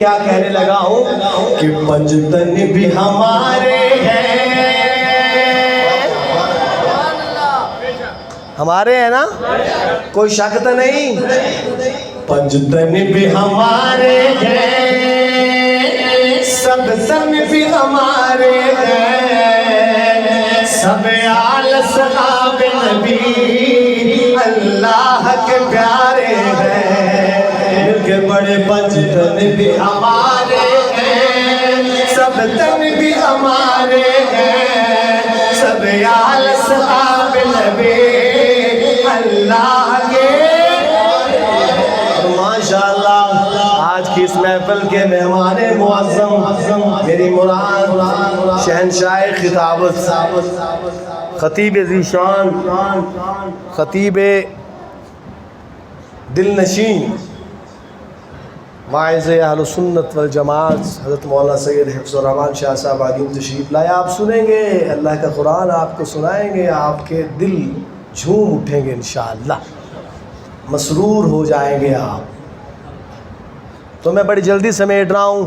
کیا کہنے لگا ہوں کہ پنجتن بھی ہمارے ہیں، ہمارے ہیں نا، کوئی شک تو نہیں. پنجتن بھی ہمارے ہیں، سب تن بھی ہمارے ہیں، سب آل صحاب نبی اللہ کے پیارے ہیں. مل کے بڑے پنجتن بھی ہمارے ہیں، سب تن بھی ہمارے ہیں، سب آل صحاب نبی اللہ کے. ماشاءاللہ آج کی اس محفل کے مہمان معظم میری مراد شہنشاہ خطابت خطیب ذی شان خطیب دل نشین واعظ اہل سنت والجماعت حضرت مولانا سید حفظ الرحمان شاہ صاحب آدم تشریف لائے. آپ سنیں گے اللہ کا قرآن، آپ کو سنائیں گے، آپ کے دل جھوم اٹھیں گے انشاءاللہ، مسرور ہو جائیں گے آپ. تو میں بڑی جلدی سمیٹ رہا ہوں،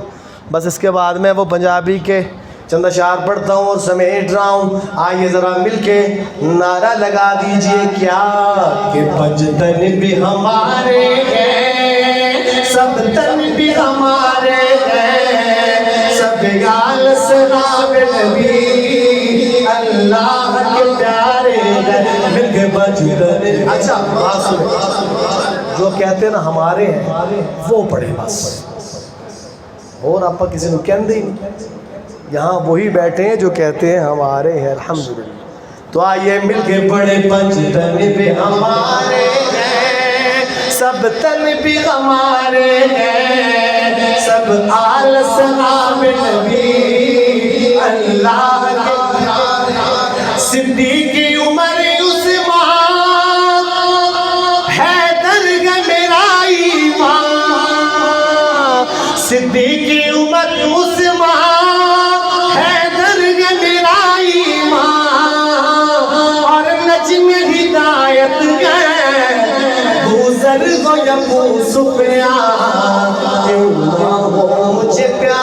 بس اس کے بعد میں وہ پنجابی کے چند اشعار پڑھتا ہوں اور سمیٹ رہا ہوں. آئیے ذرا مل کے نعرہ لگا دیجئے کیا کہ پنجتن بھی ہمارے ہیں، سب تن بھی ہمارے ہیں، سب آل صحاب نبی اللہ کے پیارے ہیں. مل کے پنجتن. اچھا بات سنیں، جو کہتے ہیں نا ہمارے ہیں وہ پڑھے بس، اور آپ کسی نے کہندے ہی نہیں. یہاں وہی بیٹھے ہیں جو کہتے ہیں ہمارے ہیں. الحمدللہ. تو آئیے مل کے پڑھے پنجتن بھی ہمارے ہیں، سب تن بھی ہمارے ہیں، سب آل صحاب نبی اللہ کے. صدیق کی عمر صدیق کی عمر عثمان حیدر میرا ایمان، اور نجم ہدایت ہے ابو ذر و ابو سفیان، کیوں نہ ہو مجھے پیار